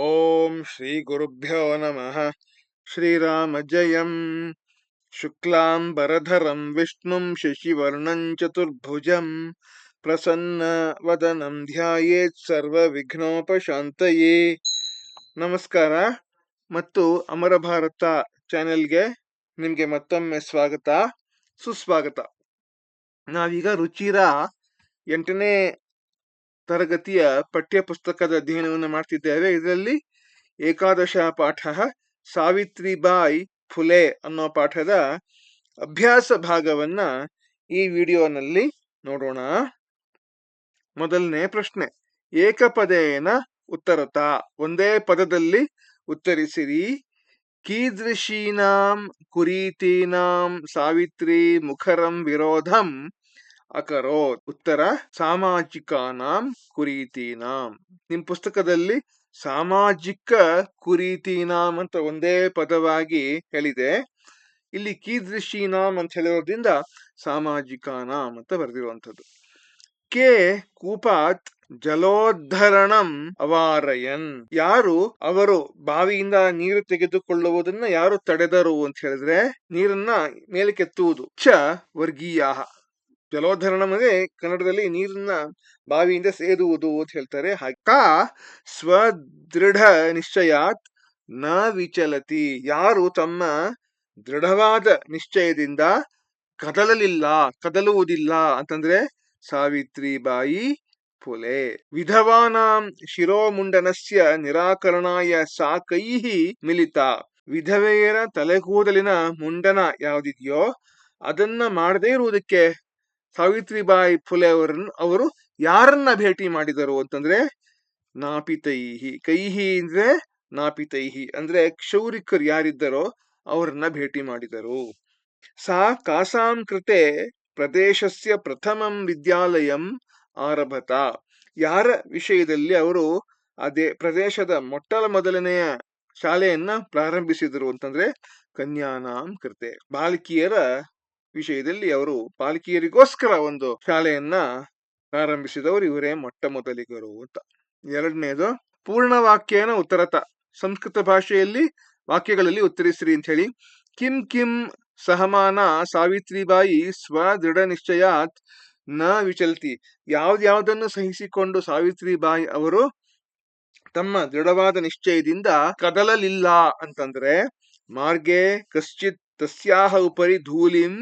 ಓಂ ಶ್ರೀ ಗುರುಭ್ಯೋ ನಮಃ. ಶ್ರೀರಾಮ ಜಯಂ. ಶುಕ್ಲಾಂಬರಧರಂ ವಿಷ್ಣುಂ ಶಶಿವರ್ಣಂ ಚತುರ್ಭುಜಂ ಪ್ರಸನ್ನ ವದನಂ ಧ್ಯಾಯೇತ್ ಸರ್ವ ವಿಘ್ನೋಪಶಾಂತಯೇ. ನಮಸ್ಕಾರ ಮತ್ತು ಅಮರ ಭಾರತ ಚಾನೆಲ್ಗೆ ನಿಮ್ಗೆ ಮತ್ತೊಮ್ಮೆ ಸ್ವಾಗತ, ಸುಸ್ವಾಗತ. ನಾವೀಗ ರುಚಿರ 8ನೇ ತರಗತಿಯ ಪಠ್ಯ ಪುಸ್ತಕದ ಅಧ್ಯಯನವನ್ನು ಮಾಡ್ತಿದ್ದೇವೆ. ಇದರಲ್ಲಿ ಏಕಾದಶ ಪಾಠ ಸಾವಿತ್ರಿಬಾಯಿ ಫುಲೆ ಅನ್ನೋ ಪಾಠದ ಅಭ್ಯಾಸ ಭಾಗವನ್ನ ಈ ವಿಡಿಯೋನಲ್ಲಿ ನೋಡೋಣ. ಮೊದಲನೇ ಪ್ರಶ್ನೆ, ಏಕಪದೇನ ಉತ್ತರತ, ಒಂದೇ ಪದದಲ್ಲಿ ಉತ್ತರಿಸಿರಿ. ಕೀದೃಶೀನಾಂ ಕುರೀತೀನಾಂ ಸಾವಿತ್ರಿ ಮುಖರಂ ವಿರೋಧಂ ಅಕರೋತ್. ಉತ್ತರ, ಸಾಮಾಜಿಕಾನಾಂ ಕುರೀತೀನಾಂ. ನಿಮ್ ಪುಸ್ತಕದಲ್ಲಿ ಸಾಮಾಜಿಕ ಕುರೀತೀನಾಂ ಅಂತ ಒಂದೇ ಪದವಾಗಿ ಹೇಳಿದೆ. ಇಲ್ಲಿ ಕೀದೃಶೀನಾಂ ಅಂತ ಹೇಳಿರೋದ್ರಿಂದ ಸಾಮಾಜಿಕಾನಾಂ ಅಂತ ಬರೆದಿರುವಂಥದ್ದು. ಕೆ ಕೂಪಾತ್ ಜಲೋದ್ಧರಣಂ ಅವಾರಯನ್. ಯಾರು ಅವರು ಬಾವಿಯಿಂದ ನೀರು ತೆಗೆದುಕೊಳ್ಳುವುದನ್ನ ಯಾರು ತಡೆದರು ಅಂತ ಹೇಳಿದ್ರೆ ನೀರನ್ನ ಮೇಲಕ್ಕೆತ್ತುವುದು. ಚ ವರ್ಗೀಯ. ಜಲೋದ್ಧರಣ ಅಂದ್ರೆ ಕನ್ನಡದಲ್ಲಿ ನೀರನ್ನ ಬಾವಿಯಿಂದ ಸೇದುವುದು ಅಂತ ಹೇಳ್ತಾರೆ. ಕ ಸ್ವದೃಢ ನಿಶ್ಚಯಾತ್ ನ ವಿಚಲತಿ. ಯಾರು ತಮ್ಮ ದೃಢವಾದ ನಿಶ್ಚಯದಿಂದ ಕದಲುವುದಿಲ್ಲ ಅಂತಂದ್ರೆ ಸಾವಿತ್ರಿಬಾಯಿ ಫುಲೆ. ವಿಧವಾನಾಂ ಶಿರೋಮುಂಡನಸ್ಯ ನಿರಾಕರಣಾಯ ಸಾ ಕೈಃ ಮಿಲಿತ. ವಿಧವೆಯರ ತಲೆಗೂದಲಿನ ಮುಂಡನ ಯಾವುದಿದೆಯೋ ಅದನ್ನ ಮಾಡದೇ ಇರುವುದಕ್ಕೆ ಸಾವಿತ್ರಿಬಾಯಿ ಫುಲೆ ಅವರು ಯಾರನ್ನ ಭೇಟಿ ಮಾಡಿದರು ಅಂತಂದ್ರೆ ನಾಪಿತೈಹಿ. ಕೈಹಿ ಅಂದ್ರೆ ನಾಪಿತೈಹಿ ಅಂದ್ರೆ ಕ್ಷೌರಿಕರು ಯಾರಿದ್ದರೋ ಅವರನ್ನ ಭೇಟಿ ಮಾಡಿದರು. ಸಾ ಕಾಸಾಂ ಕೃತೆ ಪ್ರದೇಶಸ್ಯ ಪ್ರಥಮಂ ವಿದ್ಯಾಲಯಂ ಆರಭತ. ಯಾರ ವಿಷಯದಲ್ಲಿ ಅವರು ಅದೇ ಪ್ರದೇಶದ ಮೊದಲನೆಯ ಶಾಲೆಯನ್ನ ಪ್ರಾರಂಭಿಸಿದರು ಅಂತಂದ್ರೆ ಕನ್ಯಾನಾಂ ಕೃತೆ. ಬಾಲಕಿಯರ ವಿಷಯದಲ್ಲಿ ಅವರು ಬಾಲಕಿಯರಿಗೋಸ್ಕರ ಒಂದು ಶಾಲೆಯನ್ನ ಪ್ರಾರಂಭಿಸಿದವರು ಇವರೇ ಮೊದಲಿಗರು ಅಂತ. ಎರಡನೇದು, ಪೂರ್ಣವಾಕ್ಯನ ಉತ್ತರತ. ಸಂಸ್ಕೃತ ಭಾಷೆಯಲ್ಲಿ ವಾಕ್ಯಗಳಲ್ಲಿ ಉತ್ತರಿಸಿರಿ ಅಂತ ಹೇಳಿ. ಕಿಂ ಕಿಂ ಸಹಮಾನ ಸಾವಿತ್ರಿಬಾಯಿ ಸ್ವದೃಢ ನಿಶ್ಚಯಾತ್ ನ ವಿಚಲ್ತಿ. ಯಾವ್ದ್ಯಾವ್ದನ್ನು ಸಹಿಸಿಕೊಂಡು ಸಾವಿತ್ರಿಬಾಯಿ ಅವರು ತಮ್ಮ ದೃಢವಾದ ನಿಶ್ಚಯದಿಂದ ಕದಲಲಿಲ್ಲ ಅಂತಂದ್ರೆ ಮಾರ್ಗೆ ಕಶ್ಚಿತ್ ತಸ್ಯಾಹ ಉಪರಿ ಧೂಳಿಂ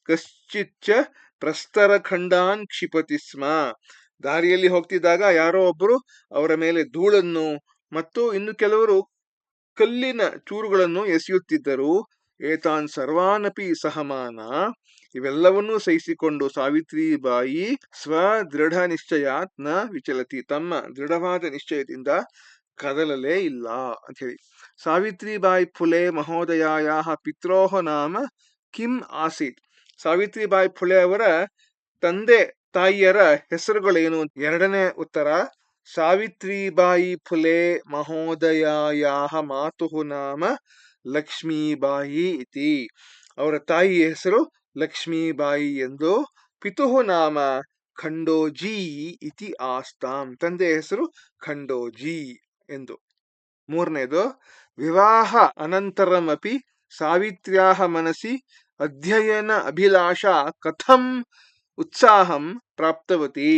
ಕಶ್ಚಿಚ್ಚ ಪ್ರಸ್ತರ ಖಂಡಾನ್ ಕ್ಷಿಪತಿ ಸ್ಮ. ದಾರಿಯಲ್ಲಿ ಹೋಗ್ತಿದ್ದಾಗ ಯಾರೋ ಒಬ್ಬರು ಅವರ ಮೇಲೆ ಧೂಳನ್ನು ಮತ್ತು ಇನ್ನು ಕೆಲವರು ಕಲ್ಲಿನ ಚೂರುಗಳನ್ನು ಎಸೆಯುತ್ತಿದ್ದರು. ಏತಾನ್ ಸರ್ವಾನಪಿ ಸಹಮಾನ. ಇವೆಲ್ಲವನ್ನೂ ಸಹಿಸಿಕೊಂಡು ಸಾವಿತ್ರಿಬಾಯಿ ಸ್ವದೃಢ ನಿಶ್ಚಯಾತ್ ನ ವಿಚಲತಿ. ತಮ್ಮ ದೃಢವಾದ ನಿಶ್ಚಯದಿಂದ ಕದಲಲೇ ಇಲ್ಲ ಅಂತ ಹೇಳಿ. ಸಾವಿತ್ರಿಬಾಯಿ ಫುಲೆ ಮಹೋದಯಾಯಾಹ ಪಿತ್ರೋಹ ನಾಮ ಕಿಂ ಆಸೀತ್. ಸಾವಿತ್ರಿಬಾಯಿ ಫುಲೆ ಅವರ ತಂದೆ ತಾಯಿಯರ ಹೆಸರುಗಳೇನು? ಎರಡನೇ ಉತ್ತರ, ಸಾವಿತ್ರಿಬಾಯಿ ಫುಲೆ ಮಹೋದಯಾಯಾಹ ಮಾತುಃ ನಾಮ ಲಕ್ಷ್ಮೀಬಾಯಿ ಇತಿ. ಅವರ ತಾಯಿಯ ಹೆಸರು ಲಕ್ಷ್ಮೀಬಾಯಿ ಎಂದು. ಪಿತುಃ ನಾಮ ಖಂಡೋಜಿ ಇತಿ ಆಸ್ತಾಂ. ತಂದೆಯ ಹೆಸರು ಖಂಡೋಜಿ ಎಂದು. ಮೂರನೇದು, ವಿವಾಹ ಅನಂತರಮಪಿ ಸಾವಿತ್ರ್ಯಾಹ ಮನಸಿ ಅಧ್ಯಯನ ಅಭಿಲಾಷಾ ಕಥಂ ಉತ್ಸಾಹಂ ಪ್ರಾಪ್ತವತಿ.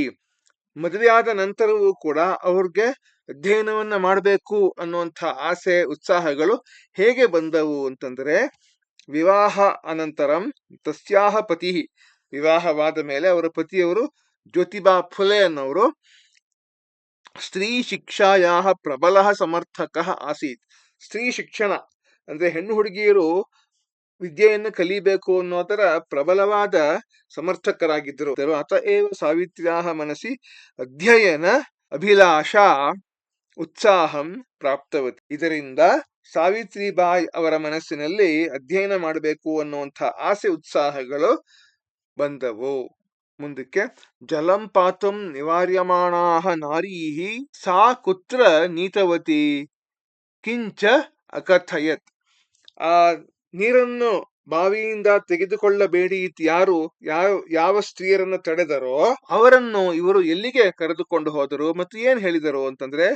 ಮದುವೆಯಾದ ನಂತರವೂ ಕೂಡ ಅವ್ರಿಗೆ ಅಧ್ಯಯನವನ್ನ ಮಾಡಬೇಕು ಅನ್ನುವಂಥ ಆಸೆ ಉತ್ಸಾಹಗಳು ಹೇಗೆ ಬಂದವು ಅಂತಂದ್ರೆ ವಿವಾಹ ಅನಂತರಂ ತಸ್ಯಾಹ ಪತಿ. ವಿವಾಹವಾದ ಮೇಲೆ ಅವರ ಪತಿಯವರು ಜ್ಯೋತಿಬಾ ಫುಲೆ ಅನ್ನೋರು ಸ್ತ್ರೀ ಶಿಕ್ಷಾಯಾಹ ಪ್ರಬಲ ಸಮರ್ಥಕ ಆಸೀತ್. ಸ್ತ್ರೀ ಶಿಕ್ಷಣ ಅಂದ್ರೆ ಹೆಣ್ಣು ಹುಡುಗಿಯರು ವಿದ್ಯೆಯನ್ನು ಕಲಿಬೇಕು ಅನ್ನೋದರ ಪ್ರಬಲವಾದ ಸಮರ್ಥಕರಾಗಿದ್ದರು. ಅತಏವ ಸಾವಿತ್ರ್ಯಾಹ ಮನಸಿ ಅಧ್ಯಯನ ಅಭಿಲಾಷಾ ಉತ್ಸಾಹಂ ಪ್ರಾಪ್ತವತಿ. ಇದರಿಂದ ಸಾವಿತ್ರಿಬಾಯಿ ಅವರ ಮನಸ್ಸಿನಲ್ಲಿ ಅಧ್ಯಯನ ಮಾಡಬೇಕು ಅನ್ನುವಂಥ ಆಸೆ ಉತ್ಸಾಹಗಳು ಬಂದವು. ಮುಂದಕ್ಕೆ, ಜಲಂ ಪಾತುಂ ನಿವಾರ್ಯಮಾಣಾಹ ನಾರೀಃ ಸಾ ಕುತ್ರ ನೀತವತಿ ಕಿಂಚ ಅಕಥಯತ್. ಆ ನೀರನ್ನು ಬಾವಿಯಿಂದ ತೆಗೆದುಕೊಳ್ಳಬೇಡಿ ಯಾರು ಯಾವ ಸ್ತ್ರೀಯರನ್ನು ತಡೆದರೋ ಅವರನ್ನು ಇವರು ಎಲ್ಲಿಗೆ ಕರೆದುಕೊಂಡು ಹೋದರು ಮತ್ತು ಏನ್ ಹೇಳಿದರು ಅಂತಂದ್ರೆ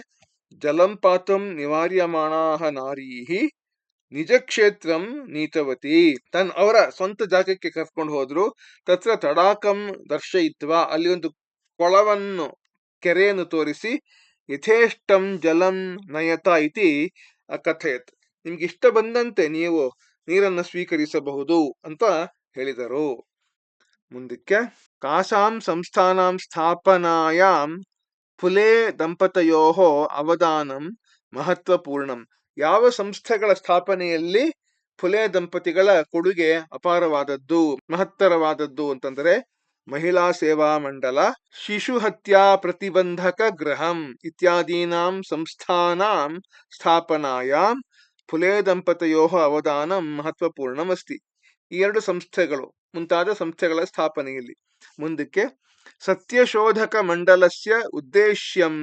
ಜಲಂ ಪಾತಂ ನಿವಾರ್ಯಮಾಣಾಹ ನಾರೀಃ ನಿಜ ಕ್ಷೇತ್ರಂ ನೀತವತಿ. ಅವರ ಸ್ವಂತ ಜಾಗಕ್ಕೆ ಕರ್ಕೊಂಡು ಹೋದ್ರು. ತತ್ರ ತಡಾಕಂ ದರ್ಶಯಿತ್ವ, ಅಲ್ಲಿ ಒಂದು ಕೊಳವನ್ನು, ಕೆರೆಯನ್ನು ತೋರಿಸಿ, ಯಥೇಷ್ಟಂ ಜಲಂ ನಯತ ಇತಿ ಅಕಥಯತ್, ನಿಮ್ಗೆ ಇಷ್ಟ ಬಂದಂತೆ ನೀವು ನೀರನ್ನು ಸ್ವೀಕರಿಸಬಹುದು ಅಂತ ಹೇಳಿದರು. ಮುಂದಕ್ಕೆ, ಕಾಸಾಂ ಸಂಸ್ಥಾನಾಂ ಸ್ಥಾಪನಾಯಾಂ ಫುಲೆ ದಂಪತಯೋಃ ಅವದಾನಂ ಮಹತ್ವಪೂರ್ಣಂ. ಯಾವ ಸಂಸ್ಥೆಗಳ ಸ್ಥಾಪನೆಯಲ್ಲಿ ಫುಲೆ ದಂಪತಿಗಳ ಕೊಡುಗೆ ಅಪಾರವಾದದ್ದು, ಮಹತ್ತರವಾದದ್ದು ಅಂತಂದ್ರೆ ಮಹಿಳಾ ಸೇವಾ ಮಂಡಲ, ಶಿಶು ಹತ್ಯಾ ಪ್ರತಿಬಂಧಕ ಗೃಹಂ ಇತ್ಯಾದೀನಾಂ ಸಂಸ್ಥಾನಾಂ ಸ್ಥಾಪನಾಯಾಂ ಫುಲೆ ದಂಪತಯೋಃ ಅವದಾನಂ ಮಹತ್ವಪೂರ್ಣಂ ಅಸ್ತಿ. ಈ ಎರಡು ಸಂಸ್ಥೆಗಳು ಮುಂತಾದ ಸಂಸ್ಥೆಗಳ ಸ್ಥಾಪನೆಯಲ್ಲಿ. ಮುಂದಕ್ಕೆ, ಸತ್ಯಶೋಧಕ ಮಂಡಲಸ್ಯ ಉದ್ದೇಶ್ಯಂ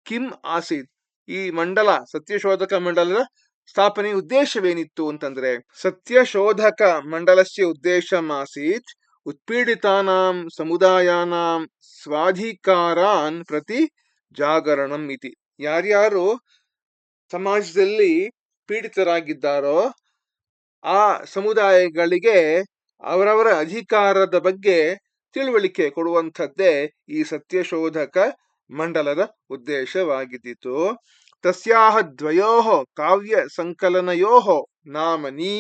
ಕಿಂ ಆಸೀತ್. ಈ ಮಂಡಲ, ಸತ್ಯಶೋಧಕ ಮಂಡಲದ ಸ್ಥಾಪನೆ ಉದ್ದೇಶವೇನಿತ್ತು ಅಂತಂದ್ರೆ, ಸತ್ಯಶೋಧಕ ಮಂಡಲಸ್ಯ ಉದ್ದೇಶಂ ಆಸೀತ್ ಉತ್ಪೀಡಿತಾನಾಂ ಸಮುದಾಯಾನಾಂ ಸ್ವಾಧಿಕಾರಾನ್ ಪ್ರತಿ ಜಾಗರಣಂ ಇತಿ. ಯಾರ್ಯಾರು ಸಮಾಜದಲ್ಲಿ ಪೀಡಿತರಾಗಿದ್ದಾರೋ ಆ ಸಮುದಾಯಗಳಿಗೆ ಅವರವರ ಅಧಿಕಾರದ ಬಗ್ಗೆ ತಿಳುವಳಿಕೆ ಕೊಡುವಂಥದ್ದೇ ಈ ಸತ್ಯಶೋಧಕ ಮಂಡಲದ ಉದ್ದೇಶವಾಗಿದ್ದಿತು. ತಸ್ಯಾಹ ದ್ವಯೋಃ ಕಾವ್ಯ ಸಂಕಲನಯೋಃ ನಾಮನಿ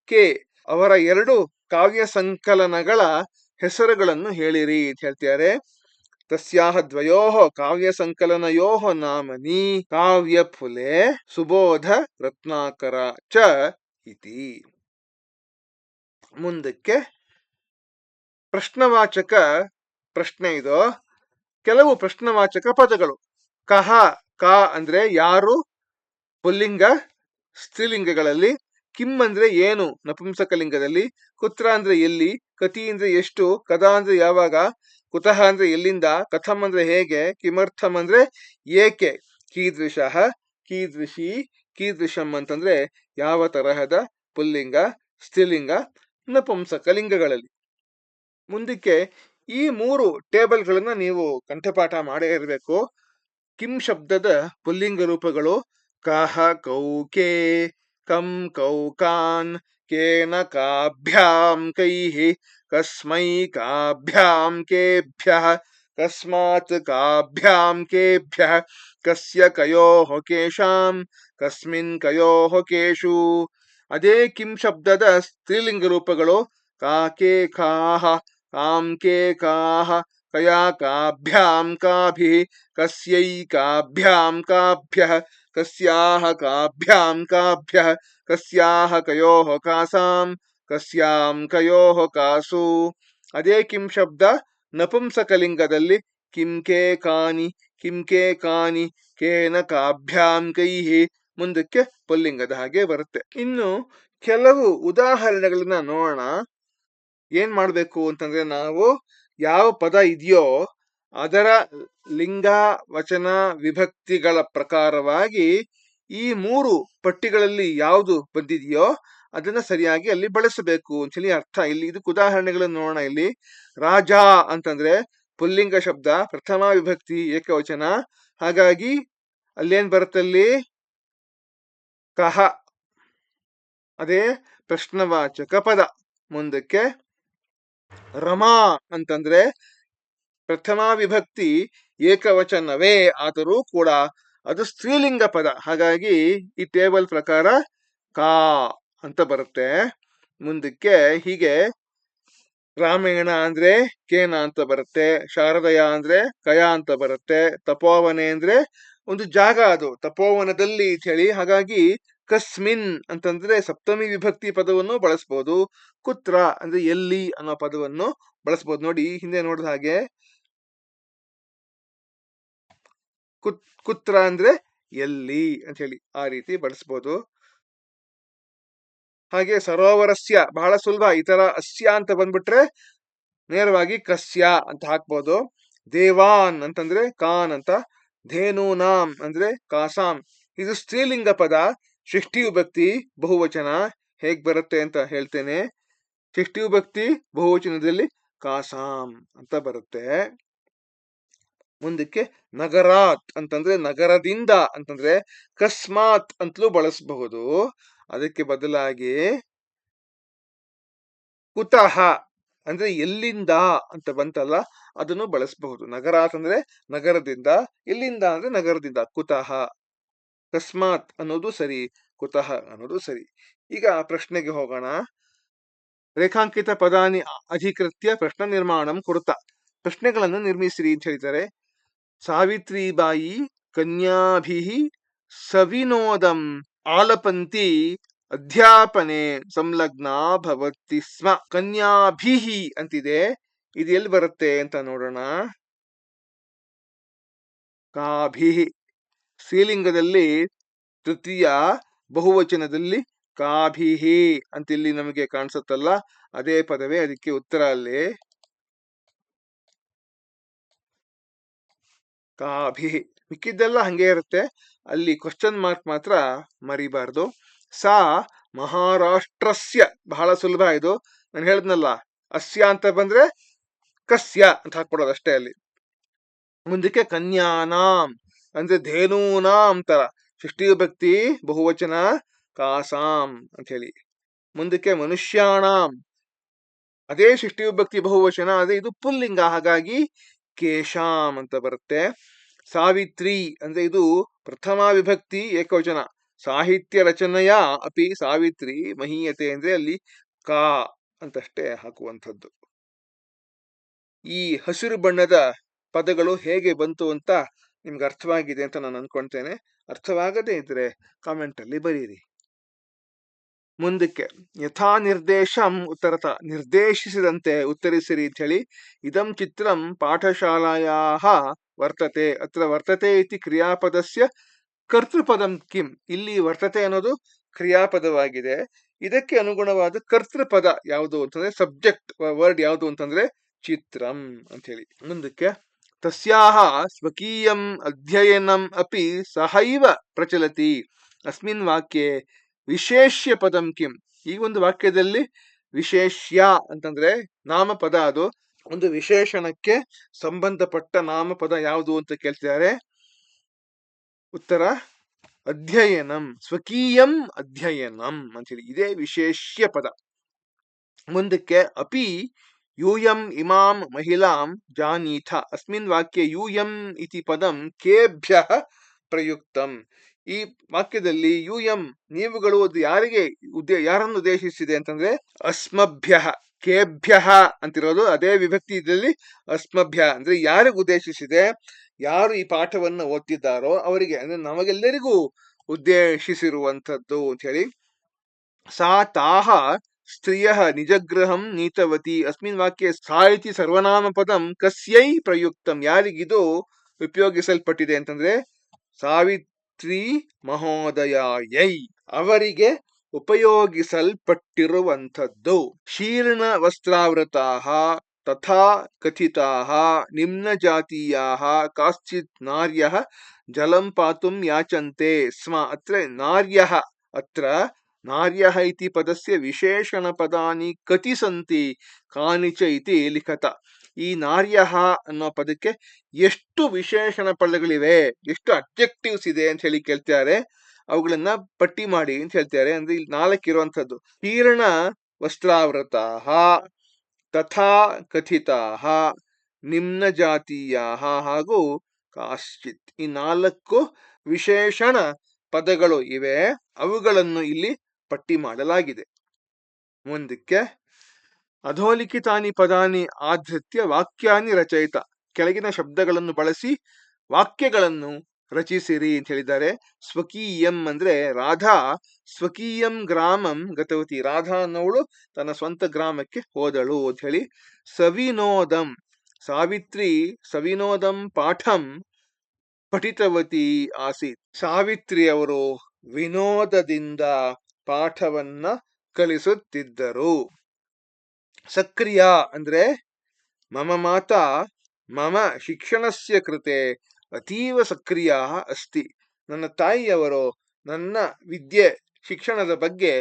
ಕೆ. ಅವರ ಎರಡು ಕಾವ್ಯ ಸಂಕಲನಗಳ ಹೆಸರುಗಳನ್ನು ಹೇಳಿರಿ ಅಂತ ಹೇಳ್ತಾರೆ. ತಸ್ಯಾಹ ದ್ವಯೋಃ ಕಾವ್ಯ ಸಂಕಲನಯೋಃ ನಾಮನಿ ಕಾವ್ಯ ಫುಲೆ ಸುಬೋಧ ರತ್ನಾಕರ ಚ ಇತಿ. ಮುಂದಕ್ಕೆ, ಪ್ರಶ್ನವಾಚಕ ಪ್ರಶ್ನೆ ಇದು. ಕೆಲವು ಪ್ರಶ್ನವಾಚಕ ಪದಗಳು. ಕಹ, ಕ ಅಂದ್ರೆ ಯಾರು ಪುಲ್ಲಿಂಗ ಸ್ತ್ರೀಲಿಂಗಗಳಲ್ಲಿ, ಕಿಂ ಅಂದ್ರೆ ಏನು ನಪುಂಸಕಲಿಂಗದಲ್ಲಿ, ಕುತ್ರ ಅಂದ್ರೆ ಎಲ್ಲಿ, ಕತಿ ಅಂದ್ರೆ ಎಷ್ಟು, ಕದಾ ಅಂದ್ರೆ ಯಾವಾಗ, ಕುತಃ ಅಂದ್ರೆ ಎಲ್ಲಿಂದ, ಕಥಂ ಅಂದ್ರೆ ಹೇಗೆ, ಕಿಮರ್ಥಂ ಅಂದ್ರೆ ಏಕೆ, ಕೀದೃಶಃ ಕೀದೃಶಿ ಕೀದೃಶಂ ಅಂತಂದ್ರೆ ಯಾವ ತರಹದ ಪುಲ್ಲಿಂಗ ಸ್ತ್ರೀಲಿಂಗ ನಪುಂಸಕಲಿಂಗಗಳಲ್ಲಿ. ಮುಂದಕ್ಕೆ, ಈ ಮೂರು ಟೇಬಲ್ಗಳನ್ನ ನೀವು ಕಂಠಪಾಠ ಮಾಡೇ ಇರಬೇಕು. ಕಿಂ ಶಬ್ದದ ಪುಲ್ಲಿಂಗ ರೂಪಗಳು: ಕಹ ಕೌಕೆ, ಕಂ ಕೌಕಾನ್, ಕೇನ ಕಾಭ್ಯಾಂ ಕೈಃ, ಕಸ್ಮೈ ಕಾಭ್ಯಾಂ ಕೇಭ್ಯಃ, ಕಸ್ಮಾತ್ ಕಾಭ್ಯಾಂ ಕೇಭ್ಯಃ, ಕಸ್ಯ ಕಯೋಃ ಕೇಶಾಂ, ಕಸ್ಮಿನ್ ಕಯೋಃ ಕೇಶು. ಅದೇ ಕಿಂ ಶಬ್ದದ ಸ್ತ್ರೀಲಿಂಗ ರೂಪಗಳು: ಕಾಕೆ ಕಾಹ, ಕಾಂ ಕೆ ಕಾಹ, ಕಯಾ ಕಾಭ್ಯಾಂ ಕಾಭಿಃ, ಕಸ್ಯೈ ಕಾಭ್ಯಾಂ ಕಾಭ್ಯಃ, ಕಸ್ಯಾಹ ಕಾಭ್ಯಾಂ ಕಾಭ್ಯಃ, ಕಸ್ಯಾಹ ಕಯೋಃ ಕಾಸಾಂ, ಕಸ್ಯಾಂ ಕಯೋಃ ಕಾಸು. ಅದೇ ಕಿಂ ಶಬ್ದ ನಪುಂಸಕಲಿಂಗದಲ್ಲಿ: ಕಿಂ ಕೆ ಕಾನಿ, ಕಿಂ ಕೆ ಕಾನಿ, ಕೇನ ಕಾಭ್ಯಾಂ ಕೈಃ. ಮುಂದಕ್ಕೆ ಪುಲ್ಲಿಂಗದ ಹಾಗೆ ಬರುತ್ತೆ. ಇನ್ನು ಕೆಲವು ಉದಾಹರಣೆಗಳನ್ನ ನೋಡೋಣ. ಏನ್ ಮಾಡ್ಬೇಕು ಅಂತಂದ್ರೆ, ನಾವು ಯಾವ ಪದ ಇದೆಯೋ ಅದರ ಲಿಂಗ ವಚನ ವಿಭಕ್ತಿಗಳ ಪ್ರಕಾರವಾಗಿ ಈ ಮೂರು ಪಟ್ಟಿಗಳಲ್ಲಿ ಯಾವುದು ಬಂದಿದೆಯೋ ಅದನ್ನ ಸರಿಯಾಗಿ ಅಲ್ಲಿ ಬಳಸಬೇಕು ಅಂತ ಹೇಳಿ ಅರ್ಥ. ಇಲ್ಲಿ ಇದಕ್ಕೆ ಉದಾಹರಣೆಗಳನ್ನು ನೋಡೋಣ. ಇಲ್ಲಿ ರಾಜ ಅಂತಂದ್ರೆ ಪುಲ್ಲಿಂಗ ಶಬ್ದ, ಪ್ರಥಮ ವಿಭಕ್ತಿ ಏಕವಚನ, ಹಾಗಾಗಿ ಅಲ್ಲೇನ್ ಬರುತ್ತಲ್ಲಿ ಕಹ, ಅದೇ ಪ್ರಶ್ನವಾಚಕ ಪದ. ಮುಂದಕ್ಕೆ, ರಮಾ ಅಂತಂದ್ರೆ ಪ್ರಥಮ ವಿಭಕ್ತಿ ಏಕವಚನವೇ ಆದರೂ ಕೂಡ ಅದು ಸ್ತ್ರೀಲಿಂಗ ಪದ, ಹಾಗಾಗಿ ಈ ಟೇಬಲ್ ಪ್ರಕಾರ ಕಾ ಅಂತ ಬರುತ್ತೆ. ಮುಂದಕ್ಕೆ ಹೀಗೆ ರಾಮಾಯಣ ಅಂದ್ರೆ ಕೇನ ಅಂತ ಬರುತ್ತೆ, ಶಾರದಯ ಅಂದ್ರೆ ಕಯ ಅಂತ ಬರುತ್ತೆ, ತಪೋವನೆ ಅಂದ್ರೆ ಒಂದು ಜಾಗ, ಅದು ತಪೋವನದಲ್ಲಿ ಅಂತ ಹೇಳಿ, ಹಾಗಾಗಿ ಕಸ್ಮಿನ್ ಅಂತಂದ್ರೆ ಸಪ್ತಮಿ ವಿಭಕ್ತಿ ಪದವನ್ನು ಬಳಸ್ಬೋದು. ಕುತ್ರ ಅಂದ್ರೆ ಎಲ್ಲಿ ಅನ್ನೋ ಪದವನ್ನು ಬಳಸ್ಬೋದು. ನೋಡಿ, ಹಿಂದೆ ನೋಡಿದ ಹಾಗೆ ಕುತ್ರ ಅಂದ್ರೆ ಎಲ್ಲಿ ಅಂತ ಹೇಳಿ ಆ ರೀತಿ ಬಳಸ್ಬೋದು. ಹಾಗೆ ಸರೋವರಸ್ಯ ಬಹಳ ಸುಲಭ, ಈ ತರ ಅಸ್ಯ ಅಂತ ಬಂದ್ಬಿಟ್ರೆ ನೇರವಾಗಿ ಕಸ್ಯ ಅಂತ ಹಾಕ್ಬೋದು. ದೇವಾನ್ ಅಂತಂದ್ರೆ ಕಾನ್ ಅಂತ, ಧೇನೂನಾಂ ಅಂದ್ರೆ ಕಾಸಾಂ. ಇದು ಸ್ತ್ರೀಲಿಂಗ ಪದ, ಷಷ್ಠಿ ವಿಭಕ್ತಿ ಬಹುವಚನ. ಹೇಗ್ ಬರುತ್ತೆ ಅಂತ ಹೇಳ್ತೇನೆ. ಷಷ್ಠಿ ವಿಭಕ್ತಿ ಬಹುವಚನದಲ್ಲಿ ಕಾಸಾಂ ಅಂತ ಬರುತ್ತೆ. ಮುಂದಕ್ಕೆ ನಗರಾತ್ ಅಂತಂದ್ರೆ ನಗರದಿಂದ ಅಂತಂದ್ರೆ ಕಸ್ಮಾತ್ ಅಂತಲೂ ಬಳಸಬಹುದು. ಅದಕ್ಕೆ ಬದಲಾಗಿ ಕುತಃ ಅಂದ್ರೆ ಎಲ್ಲಿಂದ ಅಂತ ಬಂತಲ್ಲ, ಅದನ್ನು ಬಳಸಬಹುದು. ನಗರಾತ್ ಅಂದ್ರೆ ನಗರದಿಂದ, ಎಲ್ಲಿಂದ ಅಂದ್ರೆ ನಗರದಿಂದ. ಕುತಃ, ಕಸ್ಮಾತ್ ಅನ್ನೋದು ಸರಿ, ಕುತಃ ಅನ್ನೋದು ಸರಿ. ಈಗ ಪ್ರಶ್ನೆಗೆ ಹೋಗೋಣ. ರೇಖಾಂಕಿತ ಪದಾನಿ ಅಧಿಕೃತ್ಯ ಪ್ರಶ್ನ ನಿರ್ಮಾಣಂ ಕುರುತ. ಪ್ರಶ್ನೆಗಳನ್ನು ನಿರ್ಮಿಸಿರಿ ಅಂತ ಹೇಳ್ತಾರೆ. ಸಾವಿತ್ರಿಬಾಯಿ ಕನ್ಯಾಭಿ ಸವಿನೋದಂ ಆಲಪಂತಿ ಅಧ್ಯಾಪನೆ ಸಂಲಗ್ನ ಭವತಿ ಸ್ಮ. ಕನ್ಯಾಭಿಹಿ ಅಂತಿದೆ, ಇದು ಎಲ್ಲಿ ಬರುತ್ತೆ ಅಂತ ನೋಡೋಣ. ಕಾಭಿಹಿ ಸ್ತ್ರೀಲಿಂಗದಲ್ಲಿ ತೃತೀಯ, ಬಹುವಚನದಲ್ಲಿ ಕಾಭಿಹಿ ಅಂತ ಇಲ್ಲಿ ನಮಗೆ ಕಾಣಿಸುತ್ತಲ್ಲ, ಅದೇ ಪದವೇ ಅದಕ್ಕೆ ಉತ್ತರ. ಅಲ್ಲಿ ಕಾಭಿಹಿ, ಮಿಕ್ಕಿದ್ದೆಲ್ಲ ಹಂಗೆ ಇರುತ್ತೆ, ಅಲ್ಲಿ ಕ್ವಶನ್ ಮಾರ್ಕ್ ಮಾತ್ರ ಮರಿಬಾರ್ದು. ಸಾ ಮಹಾರಾಷ್ಟ್ರಸ್ಯ, ಬಹಳ ಸುಲಭ ಇದು. ನಾನು ಹೇಳಿದ್ನಲ್ಲ, ಅಸ್ಯ ಅಂತ ಬಂದ್ರೆ ಕಸ್ಯ ಅಂತ ಹಾಕ್ಬಿಡೋದು ಅಷ್ಟೇ ಅಲ್ಲಿ. ಮುಂದಕ್ಕೆ ಕನ್ಯಾನಾಂ ಅಂದ್ರೆ ಧೇನೂನಾಂ ತರ, ಷಷ್ಠಿ ವಿಭಕ್ತಿ ಬಹುವಚನ ಕಾಸಾಂ ಅಂತ ಹೇಳಿ. ಮುಂದಕ್ಕೆ ಮನುಷ್ಯಾಣಾಂ, ಅದೇ ಷಷ್ಠಿ ವಿಭಕ್ತಿ ಬಹುವಚನ, ಅದೇ ಇದು ಪುಲ್ಲಿಂಗ, ಹಾಗಾಗಿ ಕೇಶಾಂ ಅಂತ ಬರುತ್ತೆ. ಸಾವಿತ್ರಿ ಅಂದ್ರೆ ಇದು ಪ್ರಥಮ ವಿಭಕ್ತಿ ಏಕವಚನ. ಸಾಹಿತ್ಯ ರಚನೆಯ ಅಪಿ ಸಾವಿತ್ರಿ ಮಹೀಯತೆ ಅಂದ್ರೆ ಅಲ್ಲಿ ಕಾ ಅಂತಷ್ಟೇ ಹಾಕುವಂಥದ್ದು. ಈ ಹಸಿರು ಬಣ್ಣದ ಪದಗಳು ಹೇಗೆ ಬಂತು ಅಂತ ನಿಮ್ಗೆ ಅರ್ಥವಾಗಿದೆ ಅಂತ ನಾನು ಅನ್ಕೊಳ್ತೇನೆ. ಅರ್ಥವಾಗದೇ ಇದ್ರೆ ಕಾಮೆಂಟ್ ಅಲ್ಲಿ ಬರೀರಿ. ಮುಂದಕ್ಕೆ ಯಥಾ ನಿರ್ದೇಶಂ ಉತ್ತರತ, ನಿರ್ದೇಶಿಸಿದಂತೆ ಉತ್ತರಿಸಿರಿ ಅಂತ ಹೇಳಿ. ಇದಂ ಚಿತ್ರಂ ಪಾಠಶಾಲಾಯಾ ವರ್ತತೆ, ಅತ್ರ ವರ್ತತೆ ಇತಿ ಕ್ರಿಯಾಪದಸ್ಯ ಕರ್ತೃಪದಂ ಕಿಂ. ಇಲ್ಲಿ ವರ್ತತೆ ಅನ್ನೋದು ಕ್ರಿಯಾಪದವಾಗಿದೆ, ಇದಕ್ಕೆ ಅನುಗುಣವಾದ ಕರ್ತೃಪದ ಯಾವುದು ಅಂತಂದ್ರೆ, ಸಬ್ಜೆಕ್ಟ್ ವರ್ಡ್ ಯಾವುದು ಅಂತಂದ್ರೆ ಚಿತ್ರಂ ಅಂತ ಹೇಳಿ. ಮುಂದಕ್ಕೆ ತಸ್ಯಾಹ ಸ್ವಕೀಯಂ ಅಧ್ಯಯನಂ ಅಪಿ ಸಹೈವ ಪ್ರಚಲತಿ ಅಸ್ಮಿನ್ ವಾಕ್ಯೆ ವಿಶೇಷ್ಯ ಪದಂ ಕಿಂ. ಈ ಒಂದು ವಾಕ್ಯದಲ್ಲಿ ವಿಶೇಷ್ಯ ಅಂತಂದ್ರೆ ನಾಮಪದ, ಅದು ಒಂದು ವಿಶೇಷಣಕ್ಕೆ ಸಂಬಂಧಪಟ್ಟ ನಾಮಪದ ಯಾವುದು ಅಂತ ಕೇಳ್ತಿದ್ದಾರೆ. ಉತ್ತರ ಅಧ್ಯಯನಂ, ಸ್ವಕೀಯಂ ಅಧ್ಯಯನಂ ಅಂತೇಳಿ, ಇದೇ ವಿಶೇಷ್ಯ ಪದ. ಮುಂದಕ್ಕೆ ಅಪಿ ಯೂಯಂ ಇಮಾಂ ಮಹಿಳಾಂ ಜಾನೀಥ ಅಸ್ಮಿನ್ ವಾಕ್ಯ ಯೂಯಂ ಇತಿ ಪದಂ ಕೇಭ್ಯಃ ಪ್ರಯುಕ್ತಂ. ಈ ವಾಕ್ಯದಲ್ಲಿ ಯೂಯಂ ನೀವುಗಳು ಅದು ಯಾರಿಗೆ ಯಾರನ್ನು ಉದ್ದೇಶಿಸಿದೆ ಅಂತಂದ್ರೆ ಅಸ್ಮಭ್ಯ, ಕೇಭ್ಯ ಅಂತಿರೋದು ಅದೇ ವಿಭಕ್ತಿ ಇದರಲ್ಲಿ. ಅಸ್ಮಭ್ಯ ಅಂದ್ರೆ ಯಾರಿಗೆ ಉದ್ದೇಶಿಸಿದೆ, ಯಾರು ಈ ಪಾಠವನ್ನು ಓದ್ತಿದ್ದಾರೋ ಅವರಿಗೆ, ಅಂದ್ರೆ ನಮಗೆಲ್ಲರಿಗೂ ಉದ್ದೇಶಿಸಿರುವಂಥದ್ದು ಅಂತ ಹೇಳಿ. ಸಾ ತಾಹ ಸ್ತ್ರೀಯ ನಿಜಗೃಹಂ ನೀತವತಿ ಅಸ್ಮಿನ್ ವಾಕ್ಯ ಸಾ ಇತಿ ಸರ್ವನಾಮ ಪದಂ ಕಸ್ಯೈ ಪ್ರಯುಕ್ತಂ. ಯಾರಿಗಿದು ಉಪಯೋಗಿಸಲ್ಪಟ್ಟಿದೆ ಅಂತಂದ್ರೆ ಸಾವಿತ್ರಿ ಮಹೋದಯಾಯೈ, ಅವರಿಗೆ ಉಪಯೋಗಿಸಲ್ಪಟ್ಟಿರುವಂಥದ್ದು. ಶೀರ್ಣ ವಸ್ತ್ರಾವೃತಾಃ ತಥಾ ಕಥಿತಾಃ ನಿಮ್ನ ಜಾತೀಯಾಃ ಕಾಶ್ಚಿತ್ ನಾರ್ಯಃ ಜಲಂ ಪಾತುಂ ಯಾಚಂತೆ ಸ್ಮ. ಅತ್ರ ನಾರ್ಯಃ, ಅತ್ರ ನಾರ್ಯಃ ಇತಿ ಪದಸ್ಯ ವಿಶೇಷಣ ಪದಾನಿ ಕತಿ ಸಂತಿ ಕಾನಿಚ ಇತಿ ಲಿಖತ. ಈ ನಾರ್ಯಃ ಅನ್ನೋ ಪದಕ್ಕೆ ಎಷ್ಟು ವಿಶೇಷಣ ಪದಗಳಿವೆ, ಎಷ್ಟು ಅಬ್ಜೆಕ್ಟಿವ್ಸ್ ಇದೆ ಅಂತ ಹೇಳಿ ಕೇಳ್ತಾರೆ. ಅವುಗಳನ್ನ ಪಟ್ಟಿ ಮಾಡಿ ಅಂತ ಹೇಳ್ತಾರೆ. ಅಂದ್ರೆ ಇಲ್ಲಿ 4 ಇರುವಂತದ್ದು. ಶೀರ್ಣ ವಸ್ತ್ರಾವೃತಾಃ ತಥಾ ಕಥಿತಾಃ ನಿಮ್ನ ಜಾತೀಯಾಃ ಹಾಗೂ ಕಾಶ್ಚಿತ್, ಈ 4 ವಿಶೇಷಣ ಪದಗಳು ಇವೆ, ಅವುಗಳನ್ನು ಇಲ್ಲಿ ಪಟ್ಟಿ ಮಾಡಲಾಗಿದೆ. ಮುಂದಕ್ಕೆ ಅಧೋಲಿಖಿತಾನಿ ಪದಾನಿ ಆಧೃತ್ಯ ವಾಕ್ಯಾನಿ ರಚಯಿತ, ಕೆಳಗಿನ ಶಬ್ದಗಳನ್ನು ಬಳಸಿ ವಾಕ್ಯಗಳನ್ನು ರಚಿಸಿರಿ ಅಂತ ಹೇಳಿದ್ದಾರೆ. ಸ್ವಕೀಯಂ ಅಂದ್ರೆ ರಾಧಾ ಸ್ವಕೀಯಂ ಗ್ರಾಮಂ ಗತವತಿ, ರಾಧಾ ಅನ್ನೋಳು ತನ್ನ ಸ್ವಂತ ಗ್ರಾಮಕ್ಕೆ ಹೋದಳು ಅಂತ ಹೇಳಿ. ಸವಿನೋದಂ, ಸಾವಿತ್ರಿ ಸವಿನೋದಂ ಪಾಠಂ ಪಠಿತವತಿ ಆಸೀತ್, ಸಾವಿತ್ರಿ ಅವರು ವಿನೋದದಿಂದ ಪಾಠವನ್ನ ಕಲಿಸುತ್ತಿದ್ದರು. ಸಕ್ರಿಯ ಅಂದ್ರೆ ಮಮ ಮಾತಾ ಮಮ ಶಿಕ್ಷಣಸ್ಯ ಕೃತೆ ಅತೀವ ಸಕ್ರಿಯ ಅಸ್ತಿ, ನನ್ನ ತಾಯಿಯವರು ನನ್ನ ವಿದ್ಯೆ ಶಿಕ್ಷಣದ ಬಗ್ಗೆ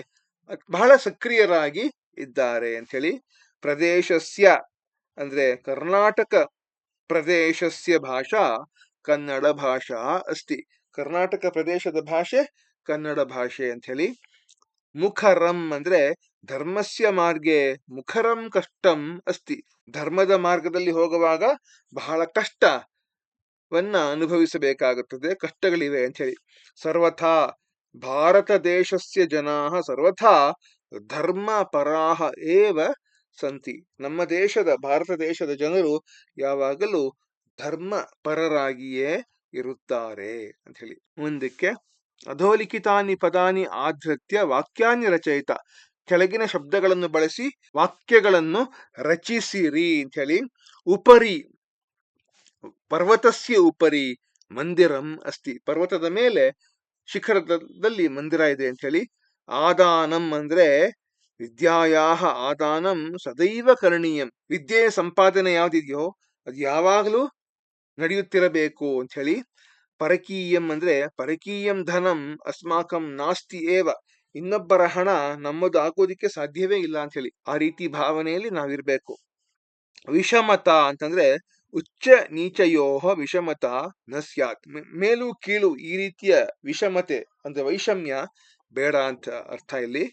ಬಹಳ ಸಕ್ರಿಯರಾಗಿ ಇದ್ದಾರೆ ಅಂತ ಹೇಳಿ. ಪ್ರದೇಶಸ್ಯ ಅಂದ್ರೆ ಕರ್ನಾಟಕ ಪ್ರದೇಶಸ್ಯ ಭಾಷಾ ಕನ್ನಡ ಭಾಷಾ ಅಸ್ತಿ. ಕರ್ನಾಟಕ ಪ್ರದೇಶದ ಭಾಷೆ ಕನ್ನಡ ಭಾಷೆ ಅಂತ ಹೇಳಿ. ಮುಖರಂ ಅಂದ್ರೆ ಧರ್ಮಸ್ಯ ಮಾರ್ಗೆ ಮುಖರಂ ಕಷ್ಟಂ ಅಸ್ತಿ. ಧರ್ಮದ ಮಾರ್ಗದಲ್ಲಿ ಹೋಗುವಾಗ ಬಹಳ ಕಷ್ಟವನ್ನ ಅನುಭವಿಸಬೇಕಾಗುತ್ತದೆ, ಕಷ್ಟಗಳಿವೆ ಅಂತ ಹೇಳಿ. ಸರ್ವಥಾ ಭಾರತ ದೇಶಸ್ಯ ಜನಾಃ ಸರ್ವಥಾ ಧರ್ಮ ಪರಾಹ ಏವ ಸಂತಿ. ನಮ್ಮ ದೇಶದ ಭಾರತ ದೇಶದ ಜನರು ಯಾವಾಗಲೂ ಧರ್ಮ ಪರರಾಗಿಯೇ ಇರುತ್ತಾರೆ ಅಂತ ಹೇಳಿ. ಮುಂದಕ್ಕೆ ಅಧೋಲಿಖಿತಾನಿ ಪದಾನಿ ಆಧೃತ್ಯ ವಾಕ್ಯಾನಿ ರಚಯಿತ. ಕೆಳಗಿನ ಶಬ್ದಗಳನ್ನು ಬಳಸಿ ವಾಕ್ಯಗಳನ್ನು ರಚಿಸಿರಿ ಅಂತ ಹೇಳಿ. ಉಪರಿ ಪರ್ವತಸ್ಯ ಉಪರಿ ಮಂದಿರಂ ಅಸ್ತಿ. ಪರ್ವತದ ಮೇಲೆ ಶಿಖರದಲ್ಲಿ ಮಂದಿರ ಇದೆ ಅಂತ ಹೇಳಿ. ಆದಾನಂ ಅಂದ್ರೆ ವಿದ್ಯಾಯಾಹ ಆದಾನಂ ಸದೈವ ಕರಣೀಯಂ. ವಿದ್ಯೆಯ ಸಂಪಾದನೆ ಯಾವ್ದಿದೆಯೋ ಅದು ಯಾವಾಗಲೂ ನಡೆಯುತ್ತಿರಬೇಕು ಅಂತ ಹೇಳಿ. ಪರಕೀಯಂ ಅಂದ್ರೆ ಪರಕೀಯಂ ಧನಂ ಅಸ್ಮಾಕಂ ನಾಸ್ತಿ ಏವ. ಇನ್ನೊಬ್ಬರ ಹಣ ನಮ್ಮದು ಆಗೋದಿಕ್ಕೆ ಸಾಧ್ಯವೇ ಇಲ್ಲ ಅಂತ ಹೇಳಿ. ಆ ರೀತಿ ಭಾವನೆಯಲ್ಲಿ ನಾವಿರ್ಬೇಕು. ವಿಷಮತ ಅಂತಂದ್ರೆ ಉಚ್ಚ ನೀಚಯೋಹ ವಿಷಮತ ನ ಸ್ಯಾತ್. ಮೇಲು ಕೀಳು ಈ ರೀತಿಯ ವಿಷಮತೆ ಅಂದ್ರೆ ವೈಷಮ್ಯ ಬೇಡ ಅಂತ ಅರ್ಥ ಇಲ್ಲಿ.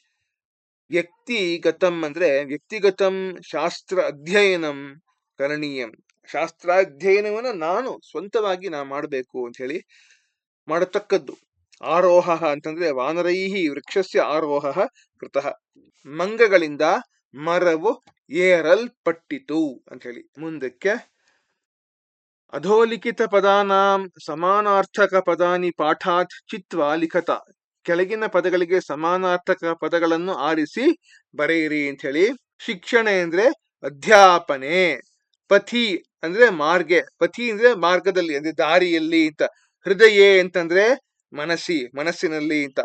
ವ್ಯಕ್ತಿಗತಂ ಅಂದ್ರೆ ವ್ಯಕ್ತಿಗತಂ ಶಾಸ್ತ್ರ ಅಧ್ಯಯನಂ ಕರಣೀಯಂ. ಶಾಸ್ತ್ರಾಧ್ಯಯನವನ್ನ ನಾನು ಸ್ವಂತವಾಗಿ ನಾ ಮಾಡಬೇಕು ಅಂತ ಹೇಳಿ, ಮಾಡತಕ್ಕದ್ದು. ಆರೋಹ ಅಂತಂದ್ರೆ ವಾನರೈಹಿ ವೃಕ್ಷಸ್ಯ ಆರೋಹ ಕೃತಃ. ಮಂಗಗಳಿಂದ ಮರವು ಏರಲ್ಪಟ್ಟಿತು ಅಂತ ಹೇಳಿ. ಮುಂದಕ್ಕೆ ಅಧೋಲಿಖಿತ ಪದಾನಾಂ ಸಮಾನಾರ್ಥಕ ಪದಾನಿ ಪಾಠಾತ್ ಚಿತ್ವಾ ಲಿಖತ. ಕೆಳಗಿನ ಪದಗಳಿಗೆ ಸಮಾನಾರ್ಥಕ ಪದಗಳನ್ನು ಆರಿಸಿ ಬರೆಯಿರಿ ಅಂತ ಹೇಳಿ. ಶಿಕ್ಷಣ ಅಂದ್ರೆ ಅಧ್ಯಾಪನೆ. ಪಥಿ ಅಂದ್ರೆ ಮಾರ್ಗೆ. ಪಥಿ ಅಂದ್ರೆ ಮಾರ್ಗದಲ್ಲಿ ಅಂದ್ರೆ ದಾರಿಯಲ್ಲಿ ಅಂತ. ಹೃದಯೇ ಅಂತಂದ್ರೆ ಮನಸ್ಸಿನಲ್ಲಿ ಅಂತ.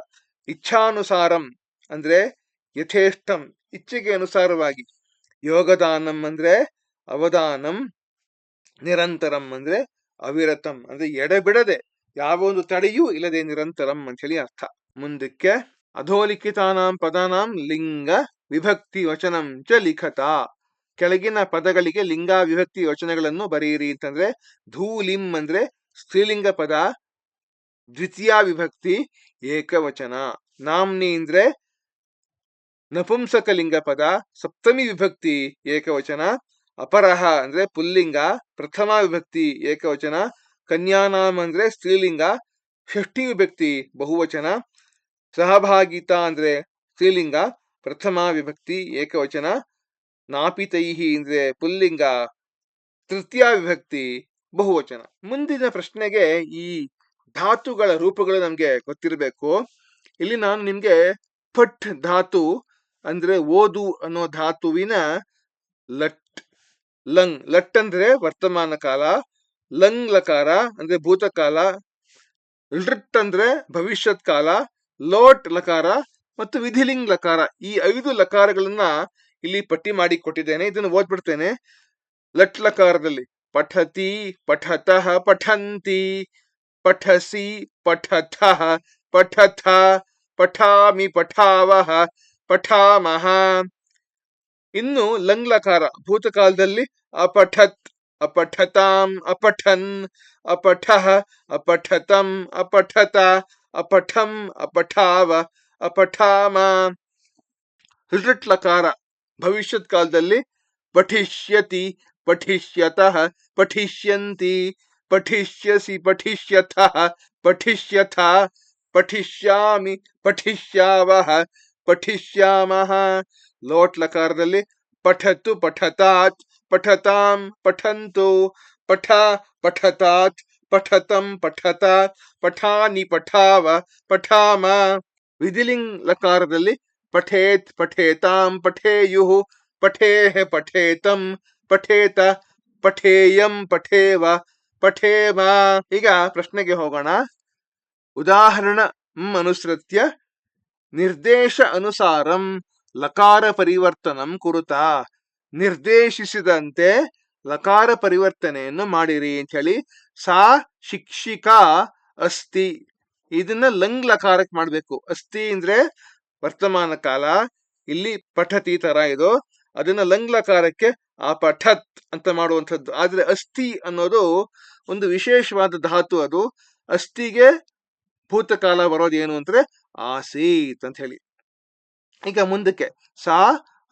ಇಚ್ಛಾನುಸಾರಂ ಅಂದ್ರೆ ಯಥೇಷ್ಟಂ ಇಚ್ಛೆಗೆ ಅನುಸಾರವಾಗಿ. ಯೋಗದಾನಂ ಅಂದ್ರೆ ಅವದಾನಂ. ನಿರಂತರಂ ಅಂದ್ರೆ ಅವಿರತಂ ಅಂದ್ರೆ ಎಡೆಬಿಡದೆ ಯಾವ ಒಂದು ತಡೆಯೂ ಇಲ್ಲದೆ ನಿರಂತರಂ ಅಂತ ಹೇಳಿ ಅರ್ಥ. ಮುಂದಕ್ಕೆ ಅಧೋಲಿಖಿತಾನಾಂ ಪದಾನಾಂ ಲಿಂಗ ವಿಭಕ್ತಿ ವಚನಂ ಚ ಲಿಖತ. ಕೆಳಗಿನ ಪದಗಳಿಗೆ ಲಿಂಗ ವಿಭಕ್ತಿ ವಚನಗಳನ್ನು ಬರೆಯಿರಿ ಅಂತಂದ್ರೆ ಧೂಲಿಂ ಅಂದ್ರೆ ಸ್ತ್ರೀಲಿಂಗ ಪದ ದ್ವಿತೀಯ ವಿಭಕ್ತಿ ಏಕವಚನ. ನಾಮ್ನಿ ಅಂದ್ರೆ ನಪುಂಸಕಲಿಂಗ ಪದ ಸಪ್ತಮಿ ವಿಭಕ್ತಿ ಏಕವಚನ. ಅಪರಹ ಅಂದ್ರೆ ಪುಲ್ಲಿಂಗ ಪ್ರಥಮ ವಿಭಕ್ತಿ ಏಕವಚನ. ಕನ್ಯಾನಾಮ್ ಅಂದ್ರೆ ಸ್ತ್ರೀಲಿಂಗ ಷಷ್ಠಿ ವಿಭಕ್ತಿ ಬಹುವಚನ. ಸಹಭಾಗಿತ ಅಂದ್ರೆ ಸ್ತ್ರೀಲಿಂಗ ಪ್ರಥಮ ವಿಭಕ್ತಿ ಏಕವಚನ. ನಾಪಿತೈಹಿ ಅಂದ್ರೆ ಪುಲ್ಲಿಂಗ ತೃತೀಯ ವಿಭಕ್ತಿ ಬಹುವಚನ. ಮುಂದಿನ ಪ್ರಶ್ನೆಗೆ ಈ ಧಾತುಗಳ ರೂಪಗಳು ನಮ್ಗೆ ಗೊತ್ತಿರಬೇಕು. ಇಲ್ಲಿ ನಾನು ನಿಮ್ಗೆ ಪಠ್ ಧಾತು ಅಂದ್ರೆ ಓದು ಅನ್ನೋ ಧಾತುವಿನ ಲಟ್ ಲಂಗ್. ಲಟ್ ಅಂದ್ರೆ ವರ್ತಮಾನ ಕಾಲ, ಲಂಗ್ ಲಕಾರ ಅಂದ್ರೆ ಭೂತಕಾಲ, ಲೃಟ್ ಅಂದ್ರೆ ಭವಿಷ್ಯತ್ ಕಾಲ, ಲೋಟ್ ಲಕಾರ ಮತ್ತು ವಿಧಿಲಿಂಗ್ ಲಕಾರ. ಈ 5 ಲಕಾರಗಳನ್ನ ಇಲ್ಲಿ ಪಟ್ಟಿ ಮಾಡಿ ಕೊಟ್ಟಿದ್ದೇನೆ. ಇದನ್ನು ಓದ್ಬಿಡ್ತೇನೆ. ಲಟ್ ಲಕಾರದಲ್ಲಿ ಪಠತಿ, ಪಠತಃ, ಪಠಂತಿ, ಪಠಸಿ, ಪಠಥಃ, ಪಠಥ, ಪಠಾಮಿ, ಪಠಾವಹ, ಪಠಾಮಹ. ಇನ್ನು ಲಂಗ್ ಲಕಾರ ಭೂತಕಾಲದಲ್ಲಿ ಅಪಠತ್, ಅಪಠತಾಂ, ಅಪಠನ್, ಅಪಠಃ, ಅಪಠತಂ, ಅಪಠತ, ಅಪಠಂ, ಅಪಠಾವ, ಅಪಠಾಮ. ಲೃಟ್ ಲಕಾರ ಭವಿಷ್ಯತ್ ಕಾಲದಲ್ಲಿ ಪಠಿಷ್ಯತಿ, ಪಠಿಷ್ಯತಃ, ಪಠಿಷ್ಯಂತಿ, ಪಠಿಷ್ಯಸಿ, ಪಠಿಷ್ಯಥಃ, ಪಠಿಷ್ಯಥ, ಪಠಿಷ್ಯಾಮಿ, ಪಠಿಷ್ಯಾವಹ, ಪಠಿಷ್ಯಾಮಹ. ಲೋಟ್ ಲಕಾರದಲ್ಲಿ ಪಠತು, ಪಠತಾತ್, ಪಠತಾಂ, ಪಠಂತು, ಪಠ, ಪಠತಾತ್, ಪಠತಂ, ಪಠತ, ಪಠಾನಿ, ಪಠಾವ, ಪಠಾಮ. ವಿಧಿಲಿಂಗ್ ಲಕಾರದಲ್ಲಿ ಪಠೇತ್, ಪಠೇತಾಂ, ಪಠೇಯುಃ, ಪಠೇಃ, ಪಠೇತಂ, ಪಠೇತ, ಪಠೇಯಂ, ಪಠೇವ, ಪಠೇಮ. ಈಗ ಪ್ರಶ್ನೆಗೆ ಹೋಗೋಣ. ಉದಾಹರಣ ಅನುಸೃತ್ಯ ನಿರ್ದೇಶ ಅನುಸಾರಂ ಲಕಾರ ಪರಿವರ್ತನಂ ಕುರುತಾ. ನಿರ್ದೇಶಿಸಿದಂತೆ ಲಕಾರ ಪರಿವರ್ತನೆಯನ್ನು ಮಾಡಿರಿ ಅಂತ ಹೇಳಿ. ಸಾ ಶಿಕ್ಷಿಕಾ ಅಸ್ತಿ. ಇದನ್ನ ಲಂಗ್ ಲಕಾರಕ್ಕೆ ಮಾಡ್ಬೇಕು. ಅಸ್ತಿ ಅಂದ್ರೆ ವರ್ತಮಾನ ಕಾಲ, ಇಲ್ಲಿ ಪಠತಿ ತರ ಇದು. ಅದನ್ನ ಲಂಗ್ಲಕಾರಕ್ಕೆ ಅಪಠತ್ ಅಂತ ಮಾಡುವಂಥದ್ದು. ಆದ್ರೆ ಅಸ್ಥಿ ಅನ್ನೋದು ಒಂದು ವಿಶೇಷವಾದ ಧಾತು. ಅದು ಅಸ್ಥಿಗೆ ಭೂತಕಾಲ ಬರೋದೇನು ಅಂದ್ರೆ ಆಸೀತ್ ಅಂತ ಹೇಳಿ. ಈಗ ಮುಂದಕ್ಕೆ ಸಾ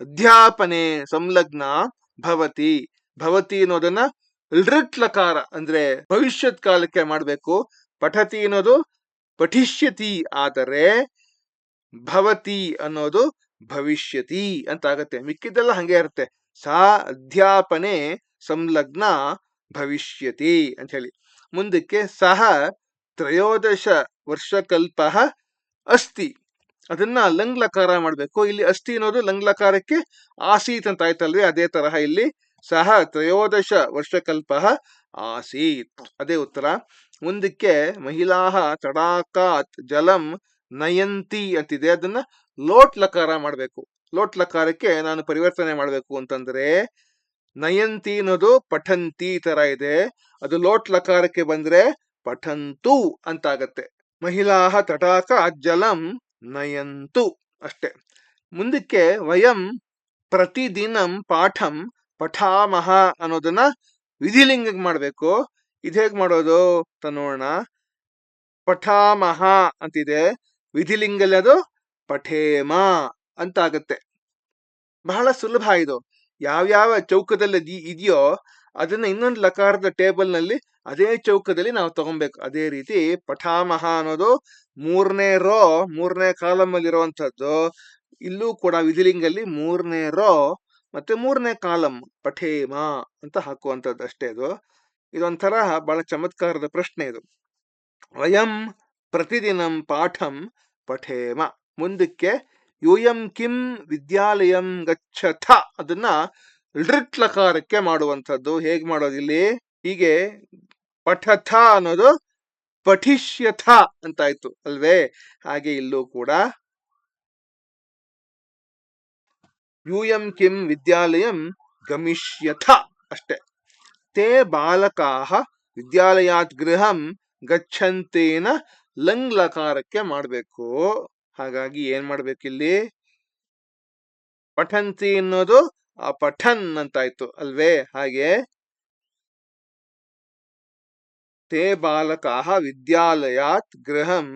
ಅಧ್ಯಾಪನೆ ಸಂಲಗ್ನ ಭವತಿ. ಭವತಿ ಅನ್ನೋದನ್ನ ಲೃಟ್ ಲಕಾರ ಅಂದ್ರೆ ಭವಿಷ್ಯತ್ ಕಾಲಕ್ಕೆ ಮಾಡ್ಬೇಕು. ಪಠತಿ ಅನ್ನೋದು ಪಠಿಷ್ಯತಿ, ಆದರೆ ಭವತಿ ಅನ್ನೋದು ಭವಿಷ್ಯತಿ ಅಂತ ಆಗತ್ತೆ. ಮಿಕ್ಕಿದ್ದೆಲ್ಲ ಹಂಗೆ ಇರುತ್ತೆ. ಸಾ ಅಧ್ಯಾಪನೆ ಸಂಲಗ್ನ ಭವಿಷ್ಯತಿ ಅಂತ ಹೇಳಿ. ಮುಂದಕ್ಕೆ ಸಹ ತ್ರಯೋದಶ ವರ್ಷಕಲ್ಪ ಅಸ್ತಿ. ಅದನ್ನ ಲಂಗ್ಲಕಾರ ಮಾಡ್ಬೇಕು. ಇಲ್ಲಿ ಅಸ್ತಿ ಅನ್ನೋದು ಲಂಗ್ಲಕಾರಕ್ಕೆ ಆಸೀತ್ ಅಂತ ಆಯ್ತಲ್ವಿ, ಅದೇ ತರಹ ಇಲ್ಲಿ ಸಹ ತ್ರಯೋದಶ ವರ್ಷಕಲ್ಪ ಆಸೀತ್, ಅದೇ ಉತ್ತರ. ಮುಂದಕ್ಕೆ ಮಹಿಳಾ ತಡಾಕಾತ್ ಜಲಂ ನಯಂತಿ ಅಂತಿದೆ, ಅದನ್ನ ಲೋಟ್ ಲಕಾರ ಮಾಡ್ಬೇಕು. ಲೋಟ್ ಲಕಾರಕ್ಕೆ ನಾನು ಪರಿವರ್ತನೆ ಮಾಡ್ಬೇಕು ಅಂತಂದ್ರೆ ನಯಂತಿ ಅನ್ನೋದು ಪಠಂತಿ ತರ ಇದೆ, ಅದು ಲೋಟ್ ಲಕಾರಕ್ಕೆ ಬಂದ್ರೆ ಪಠಂತು ಅಂತ ಆಗತ್ತೆ. ಮಹಿಳಾ ತಟಾಕ ಜಲಂ ನಯಂತು ಅಷ್ಟೆ. ಮುಂದಕ್ಕೆ ವಯಂ ಪ್ರತಿದಿನಂ ಪಾಠಂ ಪಠಾಮಹ ಅನ್ನೋದನ್ನ ವಿಧಿಲಿಂಗ ಮಾಡ್ಬೇಕು. ಇದು ಹೇಗ್ ಮಾಡೋದು ಅಂತ ನೋಡೋಣ. ಪಠಾಮಹ ಅಂತಿದೆ, ವಿಧಿಲಿಂಗಲ್ಲಿ ಅದು ಪಠೇಮ ಅಂತ ಆಗತ್ತೆ. ಬಹಳ ಸುಲಭ ಇದು. ಯಾವ್ಯಾವ ಚೌಕದಲ್ಲಿ ಇದೆಯೋ ಅದನ್ನ ಇನ್ನೊಂದು ಲಕಾರದ ಟೇಬಲ್ ನಲ್ಲಿ ಅದೇ ಚೌಕದಲ್ಲಿ ನಾವು ತಗೊಬೇಕು. ಅದೇ ರೀತಿ ಪಠಾಮಹ ಅನ್ನೋದು ಮೂರನೇ ರೋ, ಮೂರನೇ ಕಾಲಮ್ ಅಲ್ಲಿ ಇರುವಂತದ್ದು. ಇಲ್ಲೂ ಕೂಡ ವಿಧಿಲಿಂಗಲ್ಲಿ ಮೂರನೇ ರೋ ಮತ್ತೆ ಮೂರನೇ ಕಾಲಮ್ ಪಠೇಮ ಅಂತ ಹಾಕುವಂಥದ್ದು ಅಷ್ಟೇ. ಇದೊಂಥರ ಬಹಳ ಚಮತ್ಕಾರದ ಪ್ರಶ್ನೆ ಇದು. ವಯಂ ಪ್ರತಿದಿನಂ ಪಾಠಂ ಪಠೇಮ. ಮುಂದಕ್ಕೆ ಯೂಯಂ ಕಿಂ ವಿದ್ಯಾಲಯಂ ಗಚ್ಚಥ, ಅದನ್ನ ಲೃಟ್ ಲಕಾರಕ್ಕೆ ಮಾಡುವಂಥದ್ದು. ಹೇಗ್ ಮಾಡೋದು ಇಲ್ಲಿ? ಹೀಗೆ ಪಠಥ ಅನ್ನೋದು ಪಠಿಷ್ಯಥ ಅಂತಾಯ್ತು ಅಲ್ವೇ? ಹಾಗೆ ಇಲ್ಲೂ ಕೂಡ ಯೂಯಂ ಕಿಂ ವಿದ್ಯಾಲಯಂ ಗಮಿಷ್ಯಥ ಅಷ್ಟೆ. ತೇ ಬಾಲಕಾಹ ವಿದ್ಯಾಲಯಾತ್ ಗೃಹಂ ಗಚ್ಚಂತೇನ ಲಂಗ್ ಲಕಾರಕ್ಕೆ ಮಾಡ್ಬೇಕು. ಹಾಗಾಗಿ ಏನ್ ಮಾಡ್ಬೇಕಿಲ್ಲಿ? ಪಠಂತಿ ಅನ್ನೋದು ಆ ಪಠನ್ ಅಂತಾಯ್ತು ಅಲ್ವೇ? ಹಾಗೆ ತೇ ಬಾಲಕಾಹ ವಿದ್ಯಾಲಯಾತ್ ಗೃಹಂ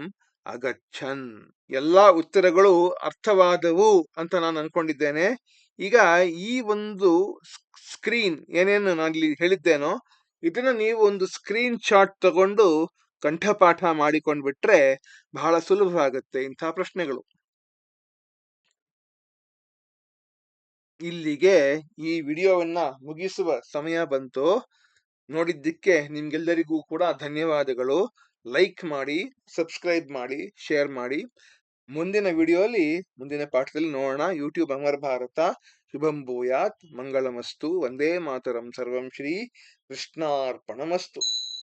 ಅಗಚ್ಚನ್. ಎಲ್ಲಾ ಉತ್ತರಗಳು ಅರ್ಥವಾದವು ಅಂತ ನಾನು ಅನ್ಕೊಂಡಿದ್ದೇನೆ. ಈಗ ಈ ಒಂದು ಸ್ಕ್ರೀನ್ ಏನೇನು ನಾನು ಇಲ್ಲಿ ಹೇಳಿದ್ದೇನೋ ಇದನ್ನ ನೀವು ಒಂದು ಸ್ಕ್ರೀನ್ ಶಾಟ್ ತಗೊಂಡು ಕಂಠಪಾಠ ಮಾಡಿಕೊಂಡ್ಬಿಟ್ರೆ ಬಹಳ ಸುಲಭ ಆಗುತ್ತೆ ಇಂಥ ಪ್ರಶ್ನೆಗಳು. ಇಲ್ಲಿಗೆ ಈ ವಿಡಿಯೋವನ್ನ ಮುಗಿಸುವ ಸಮಯ ಬಂತು. ನೋಡಿದ್ದಕ್ಕೆ ನಿಮ್ಗೆಲ್ಲರಿಗೂ ಕೂಡ ಧನ್ಯವಾದಗಳು. ಲೈಕ್ ಮಾಡಿ, ಸಬ್ಸ್ಕ್ರೈಬ್ ಮಾಡಿ, ಶೇರ್ ಮಾಡಿ. ಮುಂದಿನ ವಿಡಿಯೋಲಿ ಮುಂದಿನ ಪಾಠದಲ್ಲಿ ನೋಡೋಣ. ಯೂಟ್ಯೂಬ್ ಅಮರ್ ಭಾರತ. ಶುಭಂ ಭೂಯಾತ್, ಮಂಗಳಮಸ್ತು, ವಂದೇ ಮಾತರಂ. ಸರ್ವಂ ಶ್ರೀ ಕೃಷ್ಣಾರ್ಪಣಮಸ್ತು.